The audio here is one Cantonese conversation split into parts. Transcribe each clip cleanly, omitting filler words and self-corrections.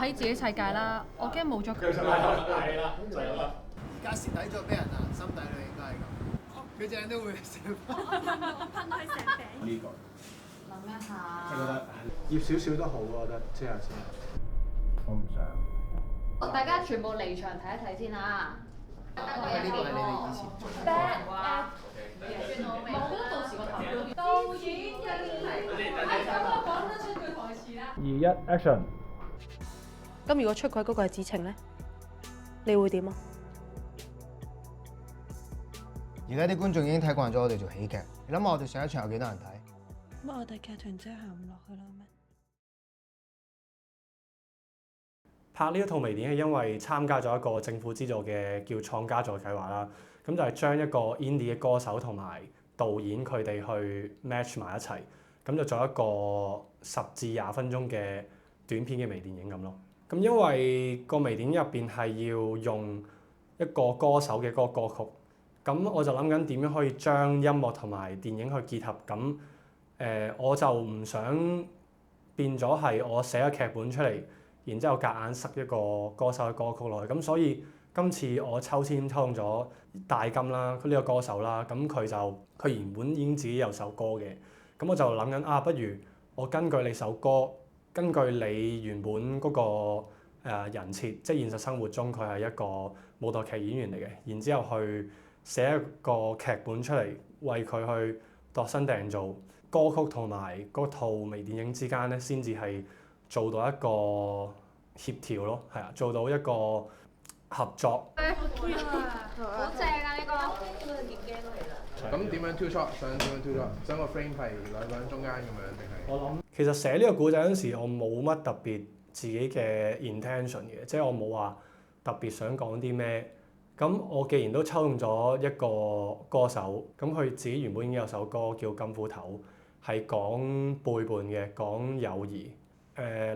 喺自己世界啦，我驚冇咗佢。係啦，就係啦。而家蝕底咗俾人啊，心底裏應該係咁。佢隻眼都會笑。我噴開成餅。呢個諗一下。我覺得醃少少都好，我覺得遮下先。我唔想。大家全部離場睇一睇先啊！呢個係你哋以前做嘅。我覺得到時個頭標導演咁我講得出句台詞啦。2、1 action。咁如果出軌嗰個係子晴咧，你會點啊？而家啲觀眾已經睇慣咗我哋做喜劇，你諗下我哋上一場有幾多人睇？乜我哋劇團真係行唔落去啦咩？拍呢一套微電影係因為參加咗一個政府資助嘅叫創家助計劃啦，咁就係將一個 indie 嘅歌手同埋導演佢哋去 match 埋一齊，咁就做一個10至20分鐘嘅短片嘅微電影咁咯。咁因為個微電影入邊係要用一個歌手嘅嗰個歌曲，咁我就諗緊點樣可以將音樂同埋電影去結合。咁我就唔想變咗係我寫個劇本出嚟，然之後夾硬塞一個歌手嘅歌曲落去。咁所以今次我抽籤抽中咗大金啦，呢個歌手啦，咁佢原本已經自己有首歌嘅，咁我就諗緊啊，不如我根據你首歌，根據你原本嗰個人設，即係現實生活中佢係一個舞台劇演員嚟嘅，然之後去寫一個劇本出嚟，為佢去度身訂造歌曲同埋嗰套微電影之間咧，先至係做到一個協調咯，係啊，做到一個合作。好正啊！呢個點驚都嚟啦。咁點樣 two shot？想點樣 two shot？想個 frame 係兩個人中間咁樣定係？我諗其實寫呢個故仔嗰陣時，我冇乜特別自己嘅 intention 嘅，即係我冇話特別想講啲咩。咁我既然都抽中咗一個歌手，咁佢自己原本已經有首歌叫《金斧頭》，係講背叛嘅，講友誼。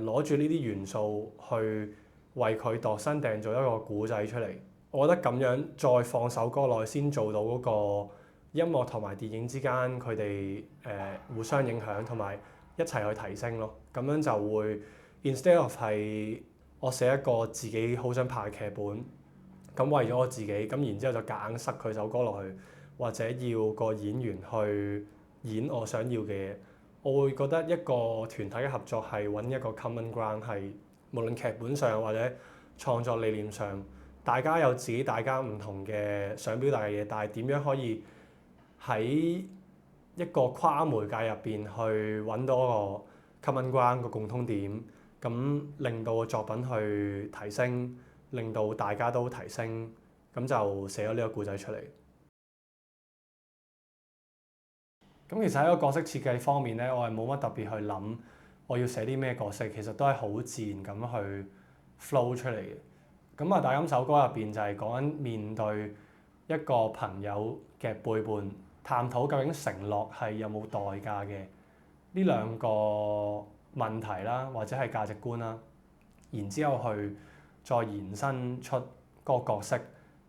攞住呢啲元素去為佢度身訂造一個故仔出嚟，我覺得咁樣再放首歌落去，先做到嗰個音樂同埋電影之間佢哋互相影響，同埋一齊去提升咯。咁樣就會 instead of 係我寫一個自己好想拍嘅劇本，咁為咗我自己，咁然之後就夾硬塞佢首歌落去，或者要個演員去演我想要嘅嘢。我會覺得一個團體嘅合作係揾一個 common ground，係無論劇本上或者創作理念上，大家有自己大家唔同嘅想表達嘅嘢，但係點樣可以喺一個跨媒介入邊去揾到個 common ground 個共通點，咁令到個作品去提升，令到大家都提升，咁就寫咗呢個故仔出嚟。咁其實喺個角色設計方面咧，我係冇乜特別去諗我要寫啲咩角色，其實都係好自然咁去 flow 出嚟嘅。咁啊，大金首歌入邊就係講緊面對一個朋友嘅背叛，探討究竟承諾係有冇代價嘅呢兩個問題啦，或者係價值觀啦。然之後去再延伸出個角色，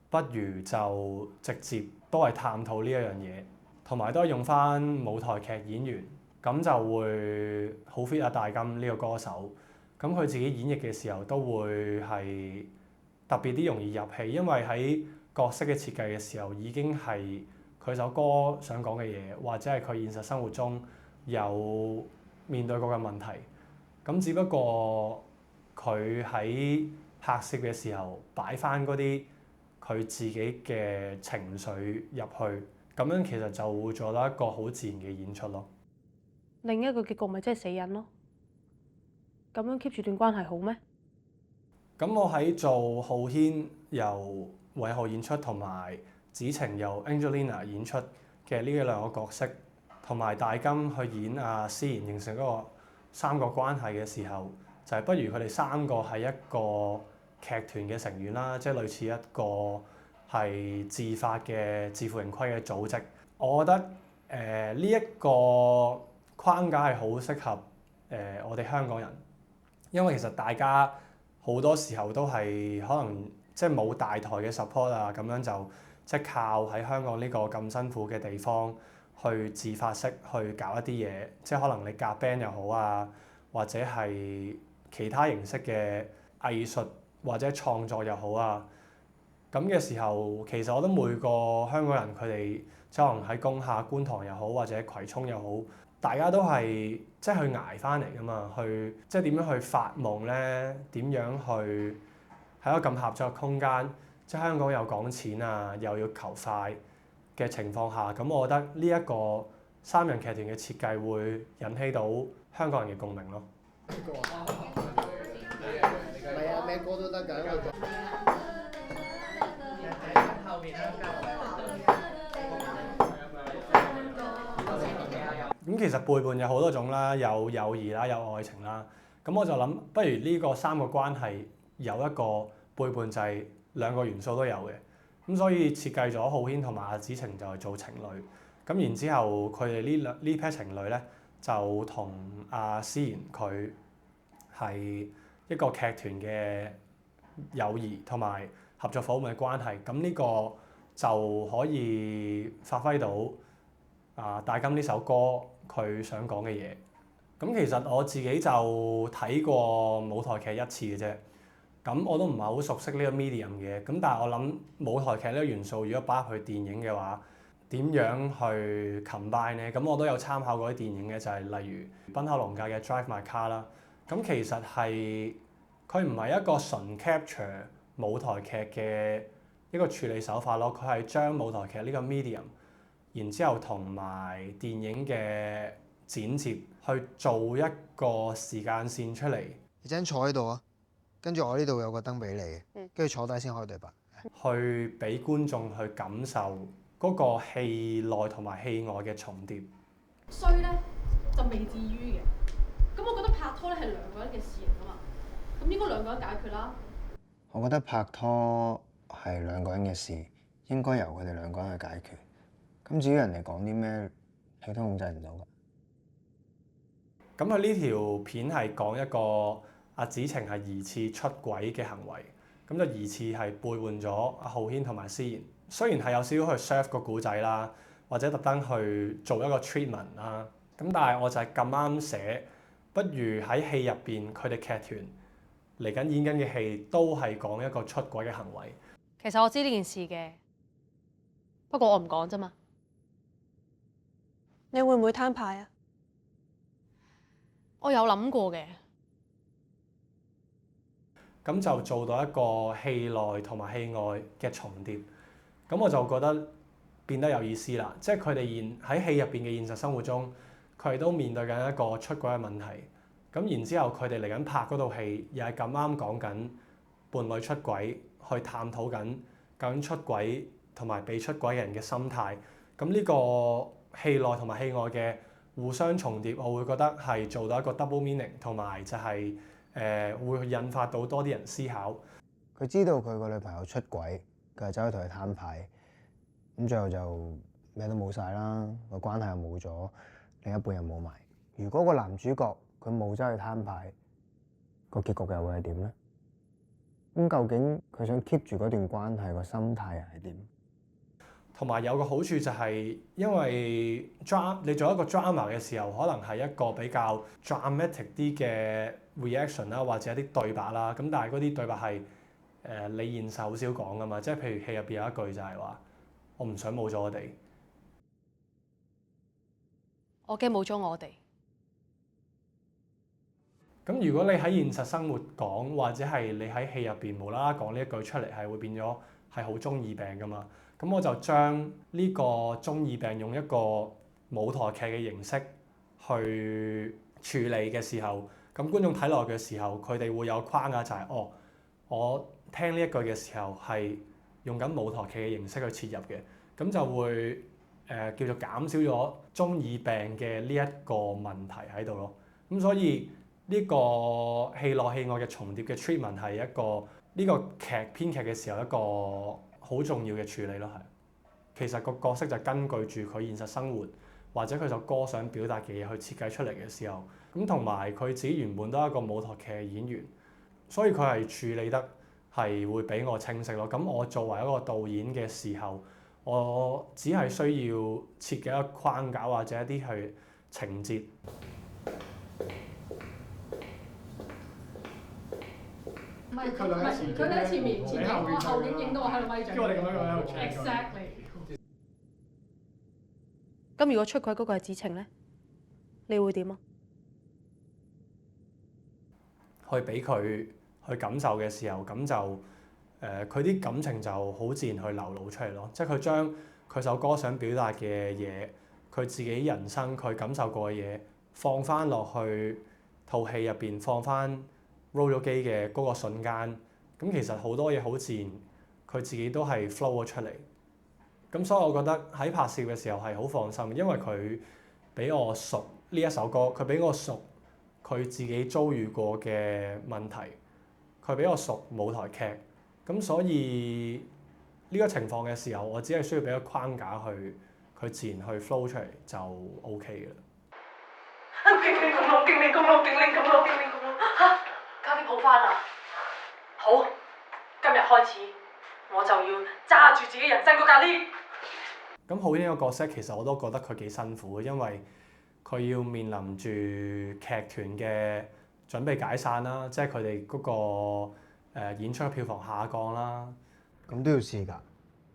不如就直接都係探討呢一樣嘢。同埋都係用翻舞台劇演員，咁就會好 fit 大金呢個歌手。咁佢自己演繹嘅時候都會係特別啲容易入戲，因為喺角色嘅設計嘅時候已經係佢首歌想講嘅嘢，或者係佢現實生活中有面對過嘅問題。咁只不過佢喺拍攝嘅時候擺翻嗰啲佢自己嘅情緒入去。咁樣其實就會做到一個好自然嘅演出咯。另一個結局咪即係死人咯？咁樣 keep 住段關係好咩？咁我喺做浩軒由韋浩演出，同埋子晴由 Angelina 演出嘅呢兩個角色，同埋大金去演阿思妍，形成嗰個三個關係嘅時候，就係不如佢哋三個係一個劇團嘅成員啦，即係類似一個係自發嘅自負盈虧嘅組織。我覺得呢一個框架係好適合我哋香港人，因為其實大家好多時候都係可能即係冇大台嘅 support 啊，咁樣就即係靠喺香港呢個咁辛苦嘅地方去自發式去搞一啲嘢，即係可能你夾 band 又好啊，或者係其他形式嘅藝術或者創作又好啊，咁嘅時候，其實我覺得每個香港人佢哋即係可能喺工廈、觀塘又好，或者葵涌又好，大家都係即係去捱翻嚟㗎嘛，去即係點樣去發夢咧？點樣去喺一個咁狹窄嘅空間，即係香港又講錢啊，又要求快嘅情況下，咁我覺得呢一個三人劇團嘅設計會引起到香港人嘅共鳴咯。係啊，咩歌都得㗎。咁其實背叛有好多種啦，有友誼啦，有愛情啦。咁我就諗，不如呢個三個關係有一個背叛，就係兩個元素都有嘅。咁所以設計咗浩軒同埋阿子晴就係做情侶。咁然之後佢哋呢 pair 情侶咧，就同阿思妍佢係一個劇團嘅友誼同埋合作伙伴嘅關係。咁呢個就可以發揮到大金呢首歌佢想講嘅嘢。咁其實我自己就睇過舞台劇一次嘅啫。咁我都唔係好熟悉呢個 medium 嘅。咁但係我諗舞台劇呢個元素如果擺入去電影嘅話，點樣去 combine 呢？咁我都有參考過啲電影嘅，就係例如濱口龍介嘅 Drive My Car 啦。咁其實係佢唔係一個純 capture 舞台劇嘅一個處理手法咯，佢係將舞台劇呢個 medium，然之後同埋電影嘅剪接去做一個時間線出嚟。你陣坐喺度啊，跟住我呢度有個燈俾你，跟住坐低先開對白。去俾觀眾去感受嗰個戲內同埋戲外嘅重疊。衰咧就未至於嘅。咁我覺得拍拖咧係兩個人嘅事嚟㗎嘛，咁應該兩個人解決啦。我覺得拍拖係兩個人嘅事，應該由佢哋兩個人去解決。咁至於人哋講啲咩，你都控制唔到㗎。咁佢呢條片係講一個阿子晴係疑似出軌嘅行為，咁就疑似係背叛咗阿浩軒同埋思妍。雖然係有少少去 serve 個故仔啦，或者特登去做一個 treatment 啦，咁但係我就係咁啱寫，不如喺戲入邊佢哋劇團嚟緊演緊嘅戲都係講一個出軌嘅行為。其實我知呢件事嘅，不過我唔講啫嘛。你會唔會攤牌啊？我有諗過嘅。咁就做到一個戲內同埋戲外嘅重疊，咁我就覺得變得有意思啦。即係佢哋喺戲入邊嘅現實生活中，佢哋都面對緊一個出軌嘅問題。咁然之後佢哋嚟緊拍嗰套戲，又係咁啱講緊伴侶出軌，去探討緊究竟出軌同埋被出軌嘅人嘅心態。咁呢個戲內同埋戲外嘅互相重疊，我會覺得係做到一個 double meaning，同埋就係會引發到多啲人思考。佢知道佢個女朋友出軌，佢就走去同佢攤牌，咁最後就咩都冇晒啦，個關係又冇咗，另一半又冇埋。如果個男主角佢冇走去攤牌，個結局又會係點咧？咁究竟佢想 keep 住嗰段關係個心態又係點？同埋有個好處就係，因為你做一個 drama 嘅時候，可能係一個比較 dramatic 啲嘅 reaction 啦，或者一啲對白啦。咁但係嗰啲對白係你現實好少講噶嘛。即係譬如戲入邊有一句就係話：我唔想冇咗我哋。我驚冇咗我哋。咁如果你喺現實生活講，或者係你喺戲入邊無啦啦講呢一句出嚟，係會變咗係好中二病噶嘛。咁我就將呢個中二病用一個舞台劇嘅形式去處理嘅時候，咁觀眾睇落嘅時候，佢哋會有框架就係我聽呢一句嘅時候係用緊舞台劇嘅形式去切入嘅，咁就會叫做減少咗中二病嘅呢一個問題喺度咯。咁所以呢個戲內戲外嘅重疊嘅 treatment 係一個呢個劇編劇嘅時候一個好重要嘅處理咯。係其實個角色就根據住佢現實生活或者佢首歌想表達嘅嘢去設計出嚟嘅時候，咁同埋佢自己原本都係一個舞台劇嘅演員，所以佢係處理得係會比我清晰咯。咁我作為一個導演嘅時候，我只係需要設計一個框架或者一啲去情節。唔係佢喺前面影，我後影影到我喺度咪住。跟住我哋咁樣喺度 check。 Exactly。咁如果出軌嗰個係子晴咧，你會點啊？去俾佢去感受嘅時候，咁就佢啲感情就好自然去流露出嚟咯。即係佢將佢首歌想表達嘅嘢，佢自己人生佢感受過嘅嘢，放翻落去套戲入邊，放翻 roll 咗機嘅嗰個瞬間。咁其實好多嘢好自然，佢自己都係 flow 咗出嚟。咁所以我覺得喺拍攝嘅時候係好放心，因為佢俾我熟呢一首歌，佢俾我熟佢自己遭遇過嘅問題，佢俾我熟舞台劇，咁所以呢個情況嘅時候，我只係需要俾個框架去，佢自然去 flow 出嚟就 OK 嘅啦。勁你咁咯，勁你咁咯，勁你咁咯，勁你咁咯嚇！加啲抱翻啦！好，今日開始我就要揸住自己人生嗰架 lift。咁浩英個角色其實我都覺得佢幾辛苦，因為佢要面臨住劇團嘅準備解散啦，即係佢哋嗰個演出嘅票房下降啦。咁都要試㗎。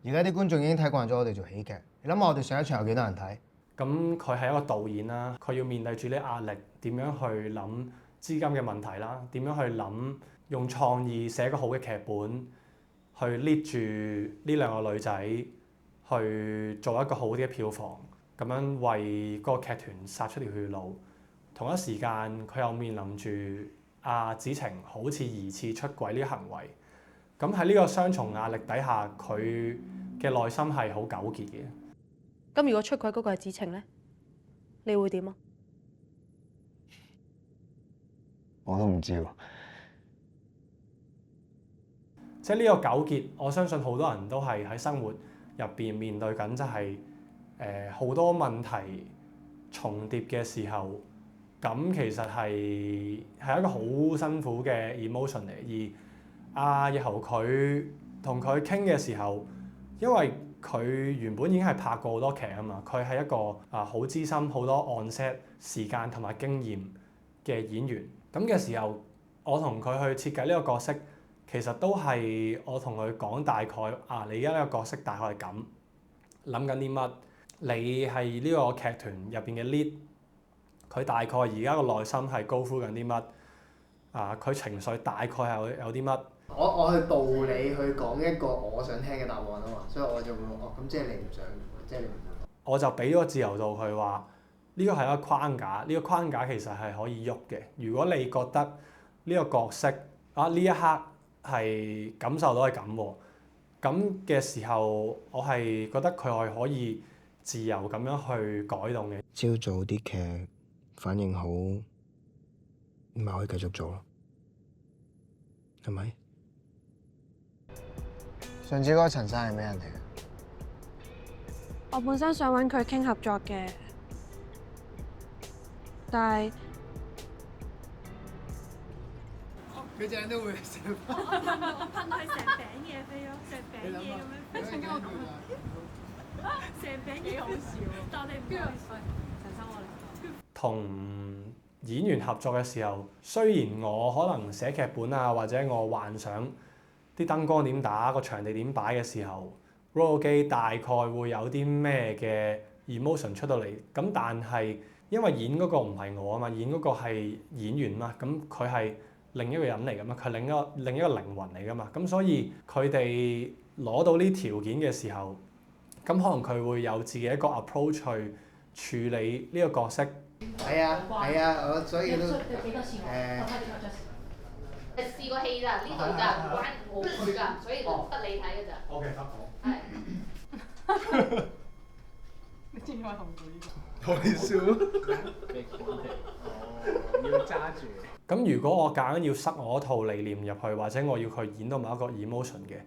而家啲觀眾已經睇慣咗我哋做喜劇，你諗下我哋上一場有幾多人睇？咁佢係一個導演啦，佢要面對住啲壓力，點樣去諗資金嘅問題啦，點樣去諗用創意寫個好嘅劇本，去 lead 住呢兩個女仔去做一個好啲嘅票房，咁樣為嗰個劇團殺出條血路。同一時間佢又面臨住子晴好似疑似出軌呢啲行為。咁喺呢個雙重壓力底下，佢嘅內心係好糾結嘅。咁如果出軌嗰個係子晴咧，你會點啊？我都唔知喎。即係呢個糾結，我相信好多人都係喺生活入邊面對緊，即係好多問題重疊嘅時候，咁其實係一個好辛苦嘅 emotion 嚟。而日豪佢同佢傾嘅時候，因為佢原本已經係拍過好多劇啊嘛，佢係一個好資深、好多 on set 時間同埋經驗嘅演員。咁嘅時候，我同佢去設計呢個角色，其實都係我同佢講大概你而家呢個角色大概係咁，諗緊啲乜？你係呢個劇團入邊嘅 lead， 佢大概而家個內心係go through緊啲乜？佢情緒大概係有啲乜？我去導你去講一個我想聽嘅答案啊嘛，所以我就會咁即係你唔想，即係你唔想。我就俾咗個自由度佢話，呢個係一個框架，呢個框架其實係可以喐嘅。如果你覺得呢個角色呢一刻係感受到係咁喎，咁嘅時候，我係覺得佢係可以自由咁樣去改動嘅。朝早啲劇反應好，咪可以繼續做咯，係咪？上次嗰個陳生係咩人嚟嘅？我本身想揾佢傾合作嘅，但係佢隻眼都會笑。我噴係成餅嘢飛咯，成餅嘢咁樣。一陣間我講成餅嘢好笑，但係唔好意思，陳生我嚟。同演員合作嘅時候，雖然我可能寫劇本或者我幻想啲燈光點打，個場地點擺嘅時候 roll 機大概會有啲咩嘅 emotion 出到嚟。咁但係因為演嗰個唔係我啊嘛，演嗰個係演員嘛，咁佢係另一個人嚟噶嘛，佢另一個靈魂嚟噶嘛，咁所以佢哋攞到呢條件嘅時候，咁可能佢會有自己一個 approach 去處理呢個角色。係啊，我所以都你試過戲咋？呢度㗎，唔關我㗎，所以得你睇㗎咋。OK， 得好。係。你知唔知我同佢呢個？好笑要揸住。咁如果我夾硬要塞我一套理念入去，或者我要佢演到某一個 emotion 嘅，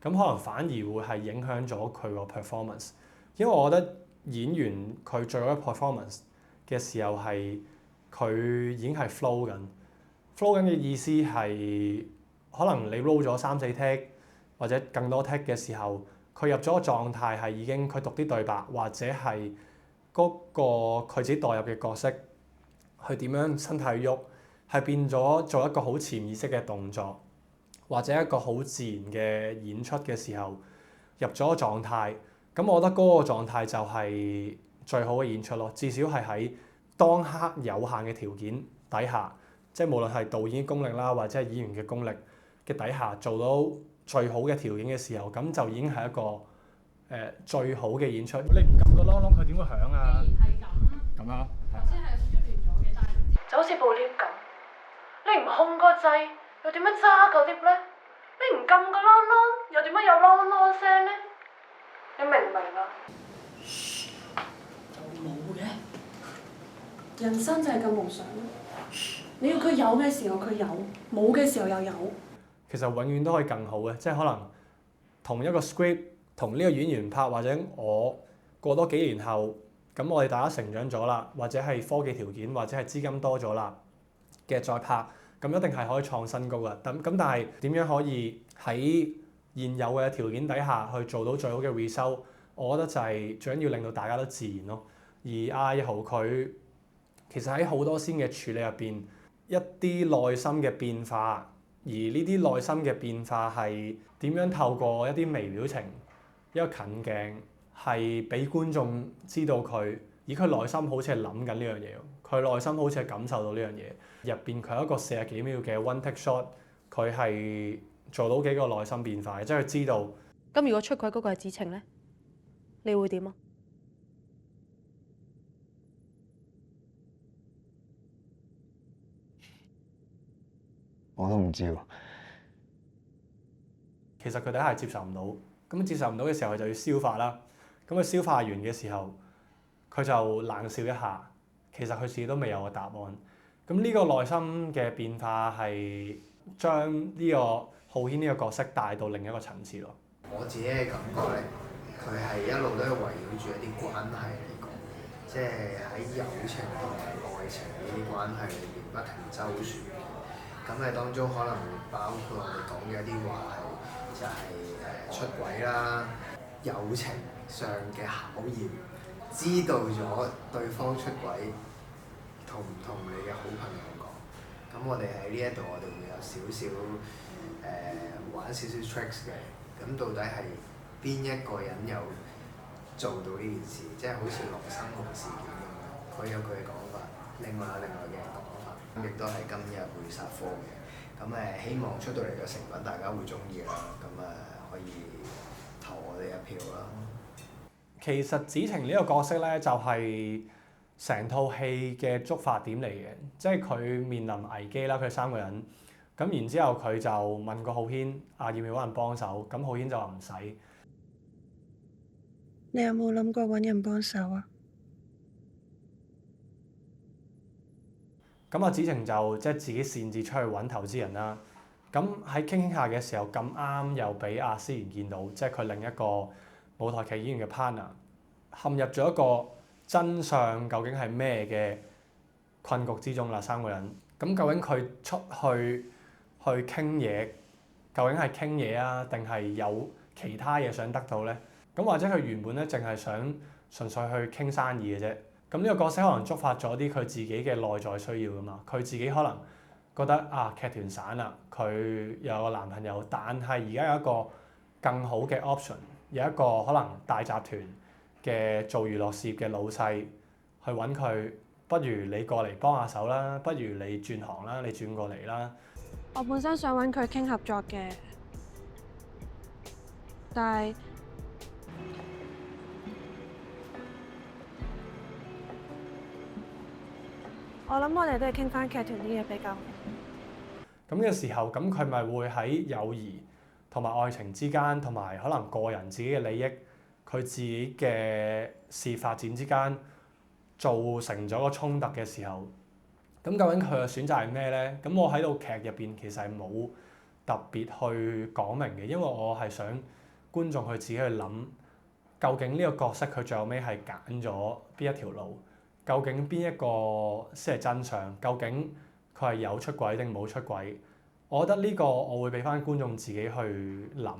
咁可能反而會係影響咗佢個 performance。因為我覺得演員佢做咗 performance 嘅時候係佢已經係 flow 緊。flow 緊嘅意思係可能你 roll 咗3-4 take 或者更多 take 嘅時候，佢入咗個狀態係已經佢讀啲對白，或者係嗰個佢自己代入嘅角色，去點樣身體喐，係變咗做一個好潛意識嘅動作。或者一個好自然嘅演出嘅時候入咗個狀態，咁我覺得嗰個狀態就係最好嘅演出咯。至少係喺當刻有限嘅條件底下，即係無論係導演嘅功力啦，或者係演員嘅功力嘅底下做到最好嘅條件嘅時候，咁就已經係一個最好嘅演出。你唔撳個啷啷，佢點會響啊？既然係咁，咁啊，頭先係有少少亂咗嘅，但係就好似部 lift 咁，你唔控個掣，又點樣揸個 lift 咧？你唔撳個啷啷，又點樣有啷啷聲咧？你明唔明啊？冇嘅，人生就係咁無常。你要佢有嘅時候佢有，冇嘅時候又有。其實永遠都可以更好嘅，即係可能同一個 script 同呢個演員拍，或者我過多幾年後，咁我哋大家成長咗啦，或者係科技條件或者係資金多咗啦嘅再拍，咁一定係可以創新高嘅。咁但係點樣可以喺現有嘅條件底下去做到最好嘅 result？我覺得就係最緊要令到大家都自然咯。而阿豪佢其實喺好多先嘅處理入邊，一啲內心嘅變化，而呢啲內心嘅變化係點樣透過一啲微表情、一個近鏡，係俾觀眾知道佢，而佢內心好似係諗緊呢樣嘢，佢內心好似係感受到呢樣嘢。入邊佢有一個40幾秒嘅 one take shot，佢係做到幾個內心變化嘅，即係佢知道。咁如果出軌嗰個係子晴咧，你會點啊？我都唔知喎。其實佢第一係接受唔到，咁接受唔到嘅時候，佢就要消化啦。咁佢消化完嘅時候，佢就冷笑一下。其實佢自己都未有個答案。咁呢個內心嘅變化係將呢個浩軒呢個角色帶到另一個層次咯。我自己嘅感覺咧，佢係一路都係圍繞住一啲關係嚟講，即係喺友情同埋愛情呢啲關係裏邊不停周旋。咁喺當中可能會包括我哋講嘅一啲話題，就係出軌啦、友情上嘅考驗，知道咗對方出軌，同唔同你嘅好朋友講？咁我哋喺呢一度，我哋會有少少玩少少 tricks 嘅。咁到底係邊一個人有做到呢件事？即係好似羅生門事件咁樣，佢有佢嘅講法，另外有另外嘅講法。咁亦都係今日會殺科嘅。咁希望出到嚟嘅成品大家會中意啦。咁可以投我哋一票啦。其實子晴呢個角色咧，就係成套戲嘅觸發點嚟嘅，即係佢面臨危機啦，佢3個人。咁然之後佢就問過浩軒要唔要揾人幫手，咁浩軒就話唔使。你有冇諗過揾人幫手啊？咁子晴就即係自己擅自出去揾投資人啦。咁喺傾下嘅時候咁啱又俾思妍見到，即係佢另一個舞台劇演員嘅 partner 陷入咗一個真相究竟係咩嘅困局之中啦。3個人咁究竟佢出去傾嘢，究竟係傾嘢啊，定係有其他嘢想得到咧？咁或者佢原本咧淨係想純粹去傾生意嘅啫。咁呢個角色可能觸發咗啲佢自己嘅內在需要㗎嘛。佢自己可能覺得劇團散啦，佢有個男朋友，但係而家有一個更好嘅 option， 有一個可能大集團嘅做娛樂事業嘅老細去揾佢，不如你過嚟幫下手啦，不如你轉行啦，你轉過嚟啦。我本身想揾佢傾合作嘅，但係我諗我哋都係傾翻劇團啲嘢比較好。咁嘅時候，咁佢咪會喺友誼同埋愛情之間，同埋可能個人自己嘅利益，佢自己嘅事業發展之間造成咗個衝突嘅時候，咁究竟佢嘅選擇係咩咧？咁我喺度劇入邊其實係冇特別去講明嘅，因為我係想觀眾去自己去諗，究竟呢個角色佢最後尾係揀咗邊一條路？究竟邊一個先係真相？究竟佢係有出軌定冇出軌？我覺得呢個我會俾翻觀眾自己去諗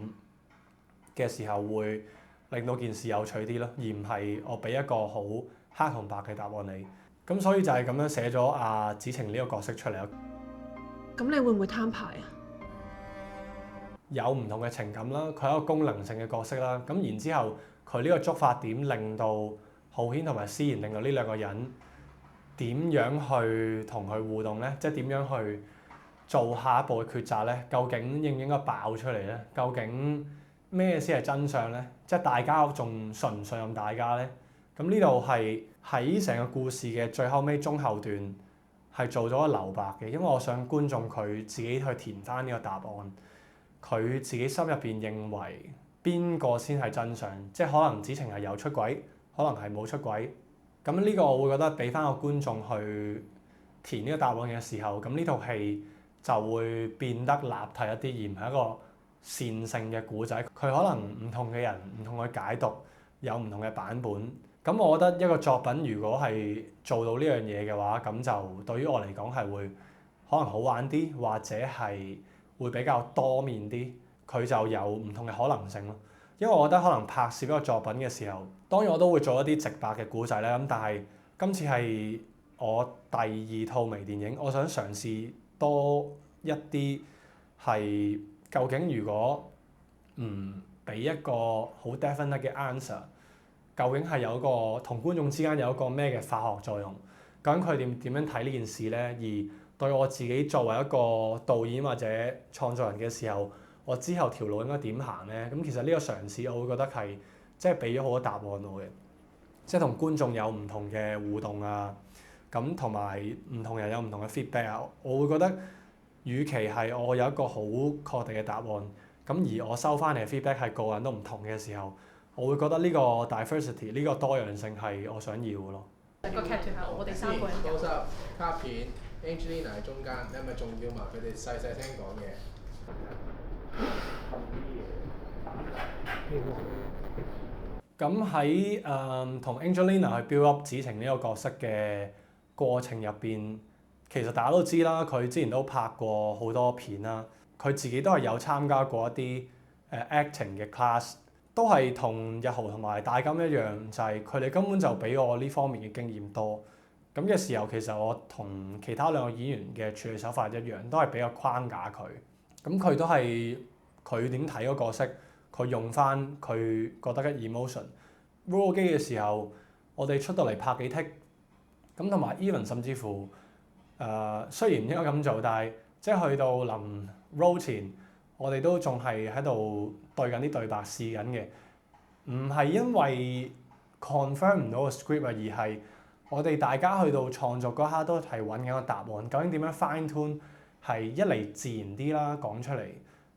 嘅時候，會令到件事有趣啲咯，而唔係我俾一個好黑同白嘅答案你。咁所以就係咁樣寫咗子晴呢個角色出嚟咯。咁你會唔會攤牌啊？有唔同嘅情感啦，佢係一個功能性嘅角色啦。咁然之後佢呢個觸發點令到浩軒同埋思妍，令到呢兩個人點樣去同佢互動咧？即係點樣去做下一步嘅抉擇咧？究竟應唔應該爆出嚟咧？究竟咩先係真相咧？即係大家仲信唔信任大家咧？咁呢度係喺成個故事嘅最後尾中後段係做咗個留白嘅，因為我想觀眾佢自己去填翻呢個答案，佢自己心入邊認為邊個先係真相？即係可能子晴係有出軌，可能係冇出軌。咁呢個我會覺得俾翻個觀眾去填呢個答案嘅時候，咁呢套戲就會變得立體一啲，而唔係一個線性嘅故仔。佢可能唔同嘅人唔同嘅解讀，有唔同嘅版本。咁我覺得一個作品如果係做到呢樣嘢嘅話，咁就對於我嚟講係會可能好玩啲，或者係會比較多面啲。佢就有唔同嘅可能性咯。因為我覺得可能拍攝一個作品嘅時候，當然我都會做一啲直白嘅故仔咧。咁但係今次係我第2套微電影，我想嘗試多一啲係究竟如果唔俾一個好 definite 嘅 answer， 究竟係有一個同觀眾之間有一個咩嘅化學作用？究竟佢點樣睇呢件事咧？而對我自己作為一個導演或者創作人嘅時候，我之後條路應該點行咧？咁其實呢個嘗試，我會覺得係即係俾咗好多答案我嘅，即係同觀眾有唔同嘅互動啊，咁同埋唔同人有唔同嘅 feedback 啊。我會覺得，與其係我有一個好確定嘅答案，咁而我收翻嚟嘅 feedback 係個人都唔同嘅時候，我會覺得呢個 diversity 呢個多樣性係我想要嘅咯。個劇團係我哋3個人有。卡片 Angelina 喺中間，你係咪仲要埋佢哋細細聲講嘢？咁喺同 Angelina 去 build up 子晴呢個角色嘅過程入邊，其實大家都知啦，佢之前都拍過好多片啦，佢自己都係有參加過一啲acting 嘅 class， 都係同日豪同埋大金一樣，就係佢哋根本就比我呢方面嘅經驗多。咁嘅時候，其實我同其他2個演員嘅處理手法一樣，都係比較框架佢。咁佢都係佢點睇個角色，佢用翻佢覺得嘅 emotion。roll 機嘅時候，我哋出到嚟拍幾 take，咁同埋 even 甚至乎雖然唔應該咁做，但係即係去到臨 roll 前，我哋都仲係喺度對緊啲對白試緊嘅，唔係因為 confirm 唔到個 script 啊，而係我哋大家去到創作嗰刻都係揾緊個答案，究竟點樣 fine tune？係一嚟自然啲啦，講出嚟；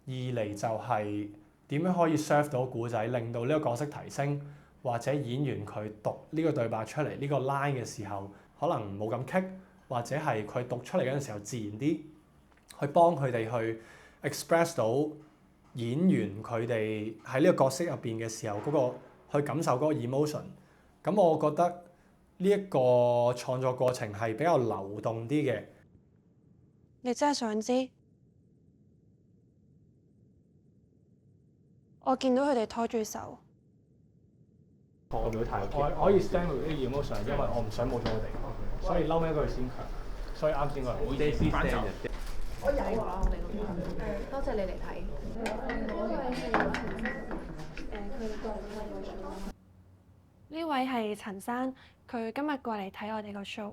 二嚟就係點樣可以 serve 到故仔，令到呢個角色提升，或者演員佢讀呢個對白出嚟呢個 line 嘅時候，可能冇咁棘，或者係佢讀出嚟嗰陣時候自然啲，去幫佢哋去 express 到演員佢哋喺呢個角色入邊嘅時候嗰個去感受嗰個 emotion。咁我覺得呢一個創作過程係比較流動啲嘅。你真係想知？我見到佢哋拖住手。我表態，我可以 stand with 啲 emotion， 因為我唔想冇咗佢哋，所以嬲尾嗰句先強，所以啱先嗰句。我有啊，我哋嗰邊。多謝你嚟睇。呢位係陳生，佢今日過嚟睇我哋個 show。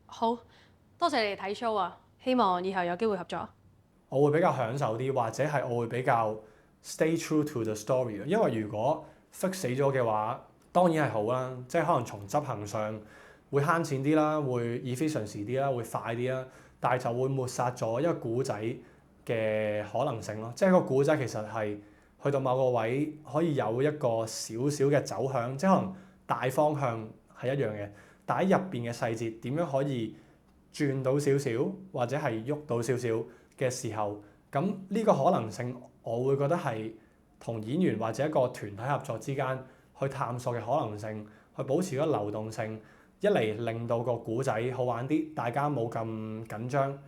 好，多謝你嚟睇 show 啊！希望以後有機會合作。我會比較享受啲，或者係我會比較 stay true to the story。因為如果 fix 死咗嘅話，當然係好啦，即係可能從執行上會慳錢啲啦，會 efficiency 啲啦，會快啲啦，但係就會抹殺咗一個故仔嘅可能性咯。即係個故仔其實係去到某個位可以有一個少少嘅走向，即係可能大方向係一樣嘅，但喺入邊嘅細節點樣可以轉到少少，或者係喐到少少嘅時候，咁呢個可能性我會覺得係同演員或者一個團體合作之間去探索嘅可能性，去保持嗰個流動性，一嚟令到個故仔好玩啲，大家冇咁緊張，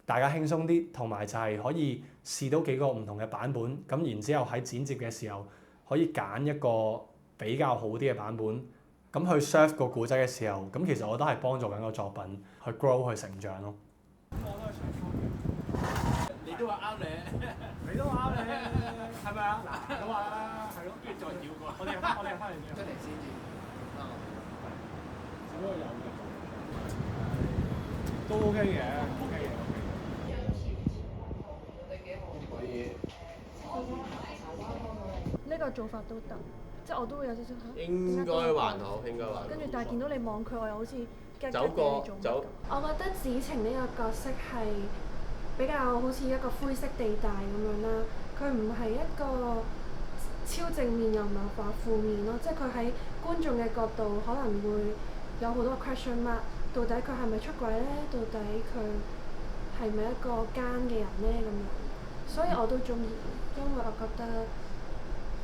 大家輕鬆啲，同埋就係可以試到幾個唔同嘅版本，咁然之後喺剪接嘅時候可以揀一個比較好啲嘅版本，咁去 serve 個故仔嘅時候，咁其實我都係幫助緊個作品去 grow 去成長咯。你都話啱你，你都話啱你。啊？嗱咁啊，係咯，跟住再繞過。我哋翻嚟出嚟先至。只不過有都 OK 嘅，OK 嘅。可以。呢個做法都得，即係我都會有少少嚇。應該還好，應該還好。跟住但係見到你望佢，我又好似走過走。我覺得子晴呢個角色係比較好似一個灰色地帶咁樣啦，佢唔係一個超正面又唔係話負面咯，即係佢喺觀眾嘅角度可能會有好多 question mark， 到底佢係咪出軌咧？到底佢係咪一個奸嘅人咧？咁樣，所以我都中意，因為我覺得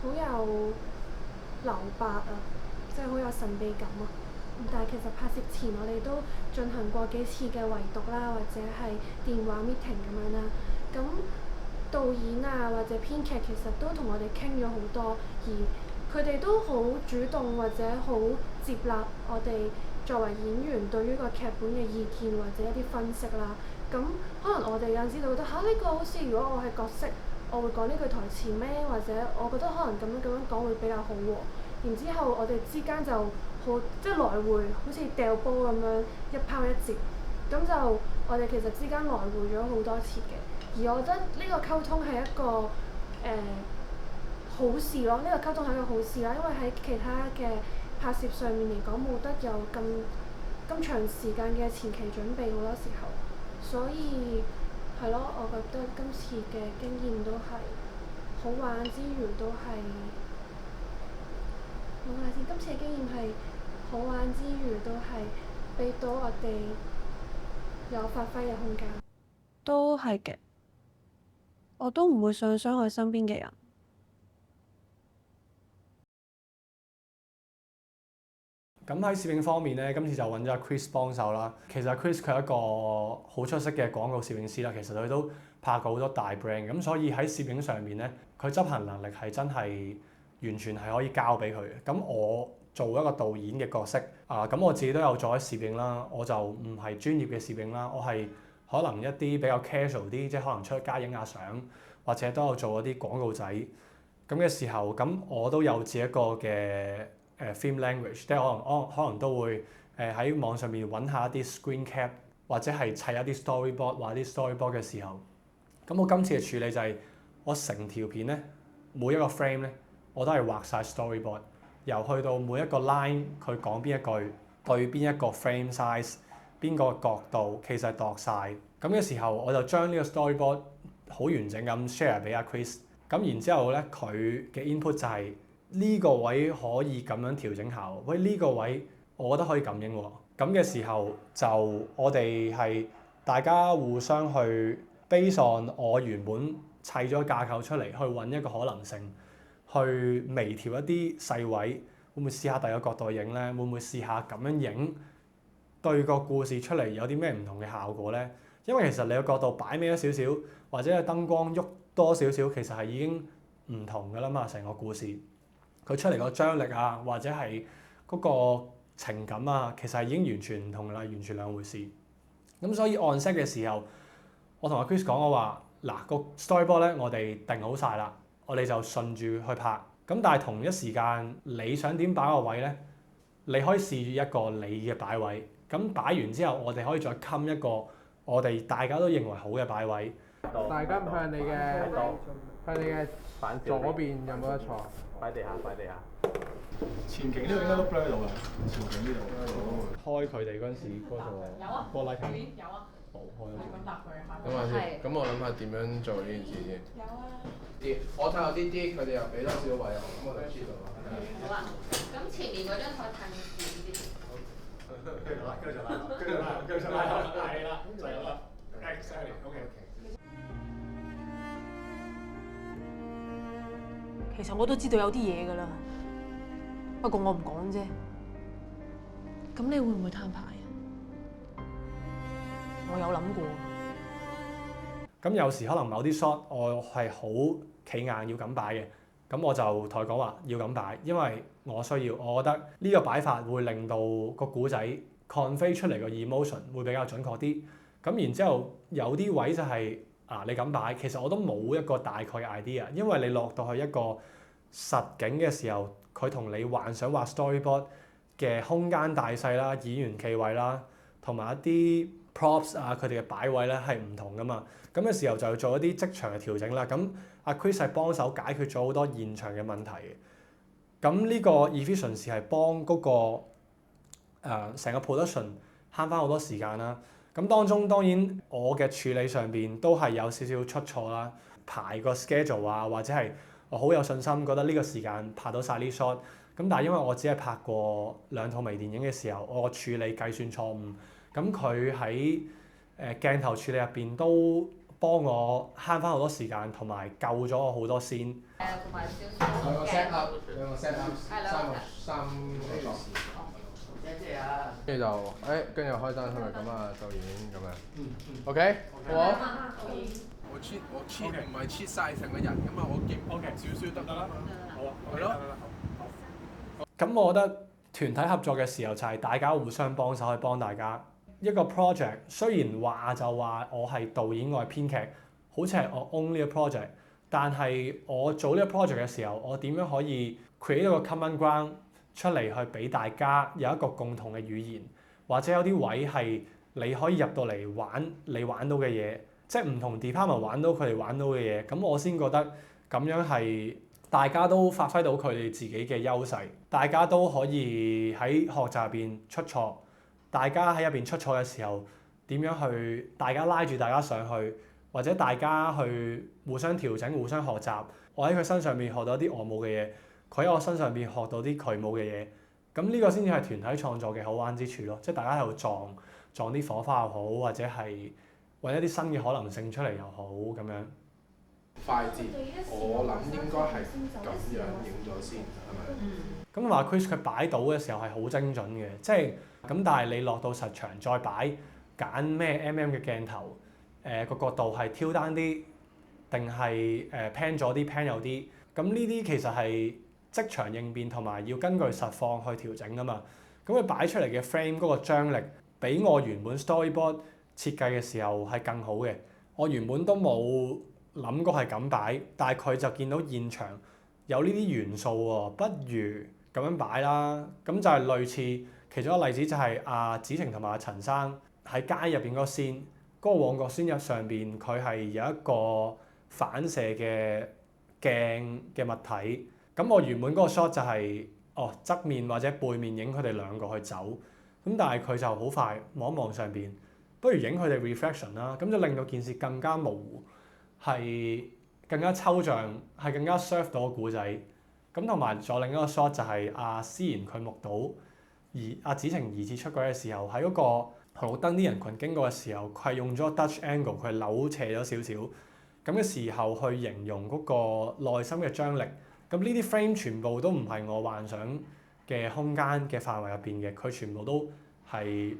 好有留白啊，即係好有神秘感啊。但係其實拍攝前我哋都進行過幾次嘅圍讀啦，或者係電話 meeting 咁樣啦。咁導演啊或者編劇其實都同我哋傾咗好多，而佢哋都好主動或者好接納我哋作為演員對於個劇本嘅意見或者一啲分析啦。咁可能我哋有陣時就覺得嚇呢個好似如果我係角色，我會講呢句台詞咩？或者我覺得可能咁樣講會比較好喎。然之後我哋之間就好即係來回，好似掉波咁樣一拋一接，咁就我哋其實之間來回咗好多次嘅。而我覺得呢個溝通係一個好事咯，呢個溝通係一個好事啦，因為喺其他嘅拍攝上面嚟講冇得有咁長時間嘅前期準備好多時候，所以係咯，我覺得今次嘅經驗都係好玩之餘都係。冇下先，今次嘅經驗係好玩之餘，都係俾到我哋有發揮嘅空間。都係嘅，我都唔會想傷害身邊嘅人。咁喺攝影方面咧，今次就揾咗阿 Chris 幫手啦。其實阿 Chris 佢係一個好出色嘅廣告攝影師啦。其實佢都拍過好多大 brand，咁所以喺攝影上面咧，佢執行能力係真係完全係可以交俾佢嘅。咁我做一個導演嘅角色咁我自己都有做喺攝影啦。我就唔係專業嘅攝影啦，我係可能一啲比較 casual 啲，即係可能出街影下相，或者都有做一啲廣告仔。咁嘅時候，咁我都有自己一個嘅film language，即係可能都會喺網上面揾下一啲 screen cap， 或者係砌一啲 storyboard 或者啲 storyboard 嘅時候，咁我今次嘅處理就係我成條片咧，每一個 frame 咧，我都係畫晒 storyboard， 由去到每一個 line 佢講邊一句對邊一個 frame size， 邊個角度其實係度晒。咁嘅時候，我就將呢個 storyboard 好完整咁 share 俾阿 Chris。咁然之後咧，佢嘅 input 就係呢個位可以咁樣調整下，喂呢個位我覺得可以咁影喎。咁嘅時候就我哋係大家互相去 base on 我原本砌咗架構出嚟，去揾一個可能性，去微調一啲細位，會唔會試下第二個角度影咧？會唔會試下咁樣影對個故事出嚟有啲咩唔同嘅效果咧？因為其實你個角度擺歪咗少少，或者個燈光喐多少少，其實係已經唔同㗎啦嘛，成個故事佢出嚟個張力啊，或者係嗰個情感啊，其實係已經完全唔同啦，完全兩回事。咁所以on set嘅時候，我同阿 Chris 講我話嗱個 storyboard 咧，我哋定好晒啦，我哋就順住去拍。咁但係同一時間，你想點擺個位咧？你可以試住一個你嘅擺位。咁擺完之後，我哋可以再冚一個我哋大家都認為好嘅擺位。大家向你嘅左邊有冇得坐？擺地下，擺地下。前景呢度應該都 blur 到㗎，前景呢度。開佢哋嗰陣時嗰個 lighting 有啊。冇開咗。咁啊先，咁我諗下點樣做呢件事先。有啊。我睇下啲，佢哋又俾多少位我，咁我就知道啦。好啊，咁前面嗰張台近住啲。繼續拉，係啦，就有啦。Exactly，OK。其實我都知道有啲嘢㗎啦，不過我唔講啫。咁你會唔會攤牌啊？我有諗過。咁有時可能某啲 shot 我係好企硬要咁擺嘅，咁我就同佢講話要咁擺，因為我需要，我覺得呢個擺法會令到個故仔 convey 出嚟個 emotion 會比較準確啲。咁然之後有啲位就係你咁擺，其實我都冇一個大概嘅 idea，因為你落到去一個實景嘅時候，佢同你幻想畫 storyboard 嘅空間大細啦、演員企位啦，同埋一啲 props 啊，佢哋嘅擺位咧係唔同噶嘛。咁嘅時候就要做一啲即場嘅調整啦。咁阿 Chris 係幫手解決咗好多現場嘅問題嘅。咁呢個 efficiency 係幫嗰個成個 production 慳翻好多時間啦。咁當中當然我嘅處理上邊都係有少少出錯啦，排個 schedule 啊，或者係我好有信心覺得呢個時間拍到晒呢 shot。咁但係因為我只係拍過2套微電影嘅時候，我處理計算錯誤，咁佢喺鏡頭處理入邊都幫我慳翻好多時間，同埋救咗我好多先。同埋少少兩個 set up，係啦，三個角。跟住就跟住開燈係咪咁啊？導演咁樣。OK，好冇？我 cheat 唔係 cheat 晒成個人㗎嘛，我夾少少得啦。好啊，係咯。咁我覺得團體合作嘅時候就係大家互相幫手去幫大家。一個 project 雖然話就話我係導演，我係編劇，好似係我 own 呢個 project，但係我做呢個 project 嘅時候，我點樣可以 create 一個 common ground 出嚟去俾大家有一個共同嘅語言，或者有啲位係你可以入到嚟玩你玩到嘅嘢，即係唔同 department 玩到佢哋玩到嘅嘢，咁我先覺得咁樣係大家都發揮到佢哋自己嘅優勢，大家都可以喺學習入邊出錯，大家喺入邊出錯嘅時候點樣去大家拉住大家上去，或者大家去互相調整、互相學習。我喺佢身上面學到啲我冇嘅嘢，佢喺我身上邊學到啲佢冇嘅嘢，咁呢個先至係團體創作嘅好玩之處咯，即係大家喺度撞啲火花又好，或者係揾一啲新嘅可能性出嚟又好咁樣。快捷，我諗應該係咁樣影咗先，係咪？咁話 Chris 佢擺到嘅時候係好精準嘅，即係咁，但係你落到實場再擺揀咩 嘅鏡頭，個角度係挑單啲，定係pan 咗啲 pan 有啲，咁呢啲其實係即場應變同埋要根據實況去調整㗎嘛。咁佢擺出嚟嘅 frame 嗰個張力，比我原本 storyboard 設計嘅時候係更好嘅。我原本都冇諗過係咁擺，但係佢就見到現場有呢啲元素喎，不如咁樣擺啦。咁就係類似其中一個例子就係阿子晴同埋阿陳生喺街入邊嗰個先，嗰個旺角先入上邊佢係有一個反射嘅鏡嘅物體。咁我原本嗰個 shot 就係側面或者背面影佢哋兩個去走，咁但係佢就好快望一望上邊，不如影佢哋 reflection 啦，咁就令到件事更加模糊，係更加抽象，係更加 serve 到個故仔。咁同埋再另一個 shot 就係阿思妍佢目睹而阿子晴疑似出軌嘅時候，喺嗰個紅綠燈啲人群經過嘅時候，佢係用咗 Dutch angle，佢係扭斜咗少少，咁嘅時候去形容嗰個內心嘅張力。咁呢啲 frame 全部都唔係我幻想嘅空間嘅範圍入邊嘅，佢全部都係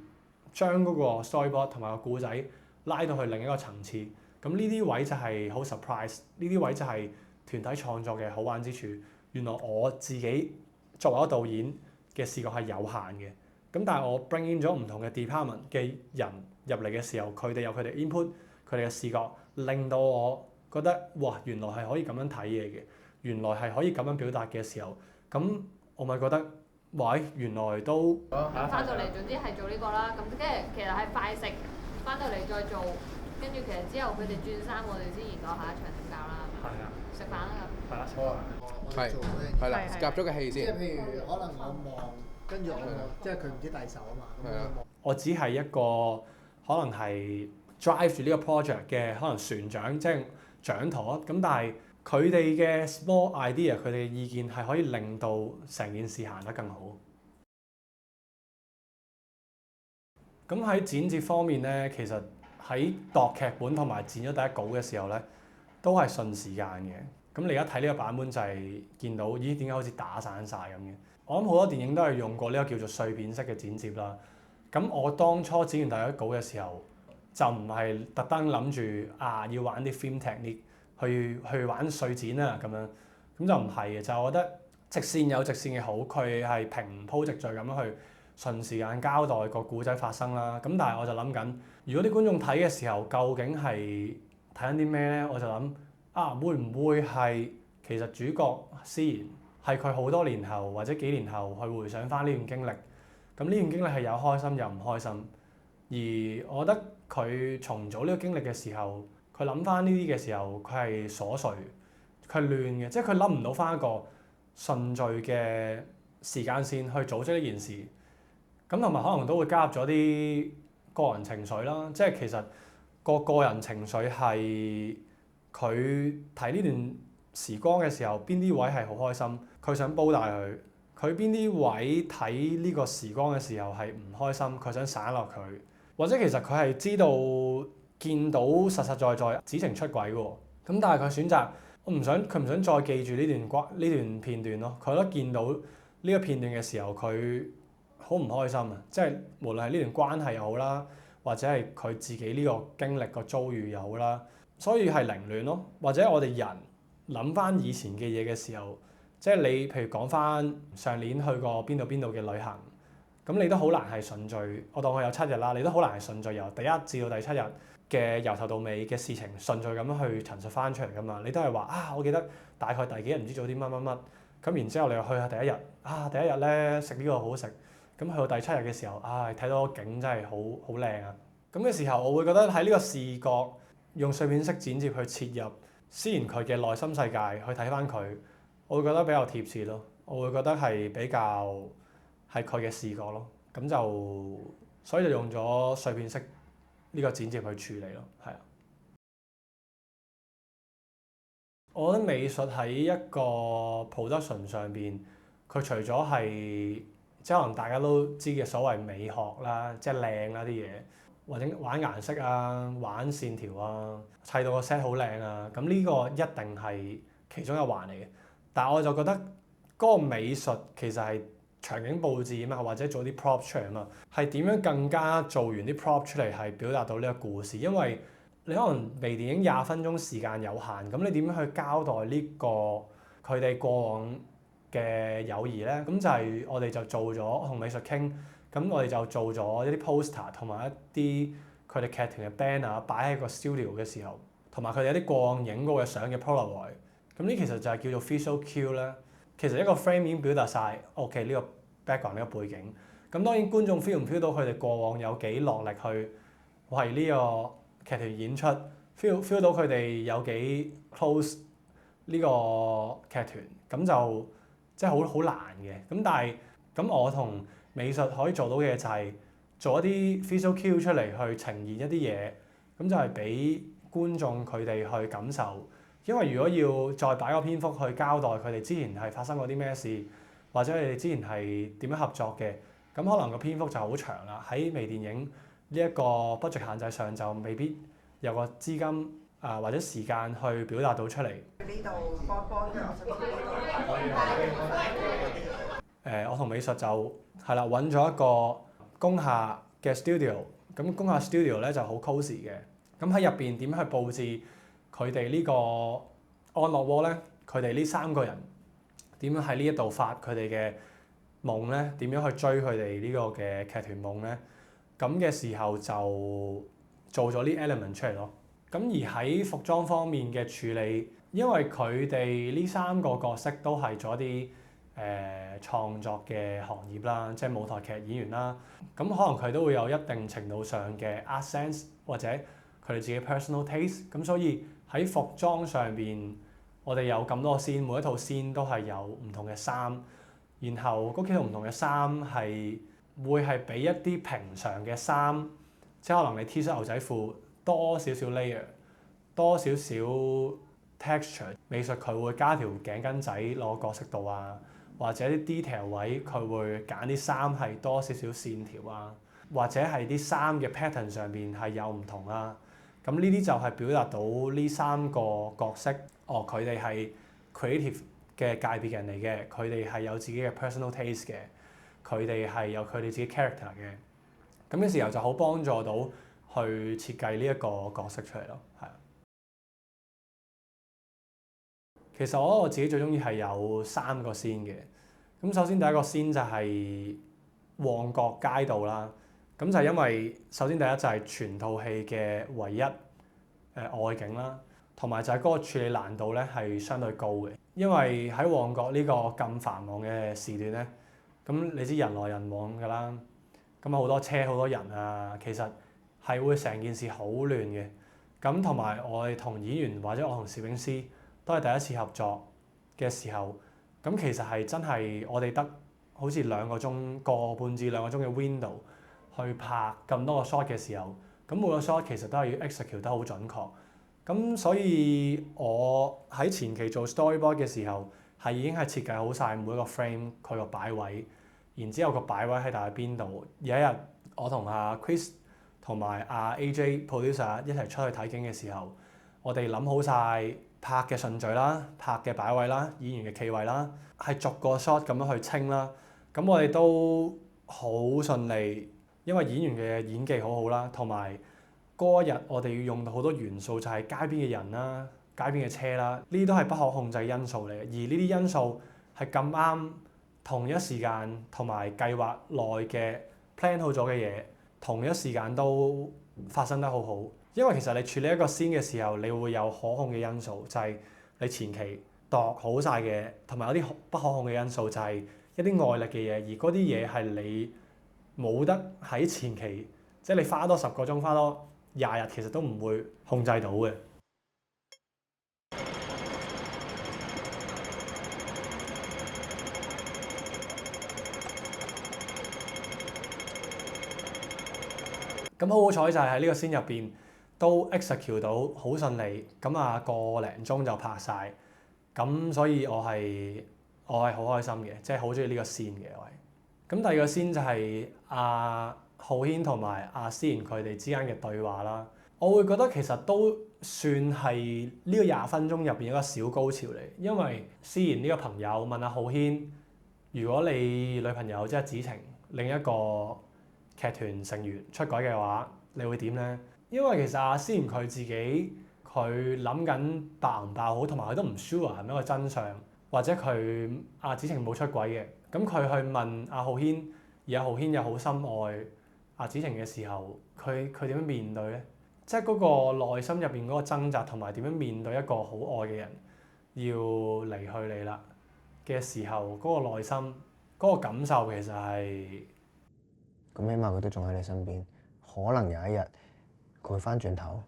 將嗰個 storyboard 同埋個故仔拉到去另一個層次。咁呢啲位就係好 surprise， 呢啲位就係團體創作嘅好玩之處。原來我自己作為一個導演嘅視覺係有限嘅，咁但係我 bring in 咗唔同嘅 department 嘅人入嚟嘅時候，佢哋有佢哋 input，佢哋嘅視覺令到我覺得哇，原來係可以咁樣睇嘢嘅。原來係可以咁樣表達嘅時候，咁我咪覺得，喂，原來都翻到嚟總之係做呢個啦，咁跟住其實係快食，翻到嚟再做，跟住其實之後佢哋轉衫，我哋先研究下一場點搞啦。係啊，食飯啦咁。係啦，好啊。係啦，夾咗個戲先。即係譬如可能我望，跟住我即係佢唔知遞手啊嘛。係啊。我只係一個可能係 drive 住呢個 project 嘅可能船長，即係掌舵咁，但係佢哋嘅 small idea，佢哋嘅意見係可以令到成件事行得更好。咁喺剪接方面咧，其實喺度劇本同埋剪咗第一稿嘅時候咧，都係順時間嘅。咁你而家睇呢個版本就係見到，咦，點解好似打散晒咁嘅？我諗好多電影都係用過呢個叫做碎片式嘅剪接啦。咁我當初剪完第一稿嘅時候，就唔係特登諗住要玩啲 film technique。去玩碎剪啊咁樣，咁就唔係嘅，就係我覺得直線有直線嘅好，佢係平鋪直敍咁樣去順時間交代個故仔發生啦。咁但係我就諗緊，如果啲觀眾睇嘅時候，究竟係睇睇緊啲咩咧？我就諗會唔會係其實主角思妍係佢好多年後或者幾年後去回想翻呢段經歷，咁呢段經歷係有開心有唔開心，而我覺得佢重組呢個經歷嘅時候，佢諗翻呢啲嘅時候，佢係瑣碎，佢係亂嘅，即係佢諗唔到翻一個順序嘅時間線去組織呢件事，咁同埋可能都會加入咗啲個人情緒啦，即係其實個人情緒係佢睇呢段時光嘅時候，邊啲位係好開心，佢想煲大佢；佢邊啲位睇呢個時光嘅時候係唔開心，佢想散落佢。或者其實佢係知道見到實實在在子晴出軌喎，咁但係佢選擇佢唔想再記住呢段片段咯。佢覺得見到呢個片段嘅時候，佢好唔開心啊！即係無論係呢段關係又好啦，或者係佢自己呢個經歷個遭遇又好啦，所以係凌亂咯。或者我哋人諗翻以前嘅嘢嘅時候，即係你譬如講翻上年去過邊度嘅旅行，咁你都好難係順序。我當佢有7日啦，你都好難係順序由第1至到第7日嘅由頭到尾嘅事情順序咁樣去陳述翻出嚟噶嘛。你都係話我記得大概第幾日唔知做啲乜，咁然之後你又去下第一日，第一日咧食呢個好食，咁去到第7日嘅時候，睇到個景真係好靚啊！咁嘅時候，我會覺得喺呢個視覺用碎片式剪接去切入思妍佢嘅內心世界去睇翻佢，我會覺得比較貼切咯。我會覺得係比較係佢嘅視覺咯，咁就所以就用咗碎片式呢個剪接去處理咯，係啊。我覺得美術喺一個 production 上邊，佢除咗係即係可能大家都知嘅所謂美學啦，即係靚啦啲嘢，或者玩顏色啊、玩線條啊、砌到個 set 好靚啊，咁呢個一定係其中一環嚟嘅。但係我就覺得嗰個美術其實係場景佈置啊嘛，或者做啲 prop 出嚟啊嘛，係點樣更加做完啲 prop 出嚟係表達到呢個故事？因為你可能微電影20分鐘時間有限，咁你點樣去交代呢個佢哋過往嘅友誼咧？咁就係我哋就做咗，我同美術傾，咁我哋就做咗一啲 poster 同埋一啲佢哋劇團嘅 banner 擺喺個 studio 嘅時候，同埋佢哋一啲過往影過嘅相嘅 Polaroid。咁呢其實就係叫做 visual cue 啦。其實一個 frame 已經表達晒 OK 呢個 background 呢個背景。咁當然觀眾 feel 唔 feel 到佢哋過往有幾落力去為呢個劇團演出 feel 到佢哋有幾 close 呢個劇團，咁就即係好難嘅。咁但係咁我同美術可以做到嘅就係做一啲 visual cue 出嚟去呈現一啲嘢，咁就係俾觀眾佢哋去感受。因為如果要再擺個篇幅去交代佢哋之前係發生過啲咩事，或者佢哋之前係點樣合作嘅，咁可能個篇幅就好長啦。喺微電影呢一個 budget 限制上，就未必有個資金或者時間去表達到出嚟。呢度幫我同美術就係啦，揾咗一個工廈嘅 studio。咁工廈 studio 咧就好 cosy 嘅。咁喺入邊點去佈置佢哋呢個安樂窩咧？佢哋呢3個人點樣喺呢一度發佢哋嘅夢咧？點樣去追佢哋呢個嘅劇團夢咧？咁嘅時候就做咗呢 element 出嚟咯。咁而喺服裝方面嘅處理，因為佢哋呢3個角色都係做一啲創作嘅行業啦，即係舞台劇演員啦。咁可能佢都會有一定程度上嘅 art sense 或者佢哋自己 personal taste。咁所以喺服裝上邊，我哋有咁多個scene，每一套scene都係有唔同嘅衫，然後嗰幾套唔同嘅衫係會係比一啲平常嘅衫，即係可能你 T 恤牛仔褲多少少 layer， 多少少 texture。美術佢會加條頸巾仔落個角色度啊，或者啲 detail 位佢會揀啲衫係多少少線條啊，或者係啲衫嘅 pattern 上邊係有唔同啊。咁呢啲就係表達到呢3個角色，佢哋係 creative 嘅界別人嚟嘅，佢哋係有自己嘅 personal taste 嘅，佢哋係有佢哋自己 character 嘅。咁嘅時候就好幫助到去設計呢一個角色出嚟咯，係啊。其實我自己最中意係有3個 scene 嘅。咁首先第一個 scene 就係旺角街道啦。咁就係因為首先第一就係全套戲嘅唯一外景啦，同埋就係嗰個處理難度咧係相對高嘅，因為喺旺角呢個咁繁忙嘅時段咧，咁你知人來人往㗎啦，咁好多車好多人啊，其實係會成件事好亂嘅。咁同埋我哋同演員或者我同攝影師都係第一次合作嘅時候，咁其實係真係我哋得好似2個鐘、個半至2個鐘嘅 window 去拍咁多個 shot 嘅時候，咁每個 shot 其實都係要 execute 得好準確。咁所以我喺前期做 storyboard 嘅時候，係已經係設計好晒每一個 frame 佢個擺位，然之後個擺位喺大概邊度。有一日我同阿 Chris 同埋阿 AJ producer 一齊出去睇景嘅時候，我哋諗好晒拍嘅順序啦、拍嘅擺位啦、演員嘅企位啦，係逐個 shot 咁樣去清啦。咁我哋都好順利，因為演員嘅演技好好啦，同埋嗰日我哋要用到好多元素，就係街邊嘅人啦、街邊嘅車啦，呢啲都係不可控制因素嚟嘅。而呢啲因素係咁啱同一時間同埋計劃內嘅 plan 好咗嘅嘢，同一時間都發生得好好。因為其實你處理一個scene嘅時候，你會有可控嘅因素，就係你前期度好晒嘅，同埋有啲不可控嘅因素，就係一啲外力嘅嘢，而嗰啲嘢係你冇得喺前期，即係你花多10個鐘、花多20日，其實都唔會控制到嘅。咁好彩就係喺呢個scene入邊都 execute 到好順利，咁啊個零鐘就拍晒。咁所以我係好開心嘅，即係好中意呢個 scene 嘅我係。咁第二個 scene就係阿浩軒同埋阿思妍佢哋之間嘅對話啦。我會覺得其實都算係呢個20分鐘入邊一個小高潮嚟，因為思妍呢個朋友問阿浩軒：如果你女朋友即係子晴另一個劇團成員出軌嘅話，你會點咧？因為其實阿思妍佢自己佢諗緊爆唔爆好，同埋佢都唔 sure 係咪一個真相，或者佢阿子晴冇出軌嘅。咁佢去問阿浩軒，而阿浩軒又好深愛阿子晴嘅時候，佢點樣面對咧？即係嗰個內心入邊嗰個掙扎，同埋點樣面對一個好愛嘅人要離去你啦嘅時候，嗰個內心嗰個感受其實係咁，起碼佢都仲喺你身邊，可能有一日佢會翻轉頭。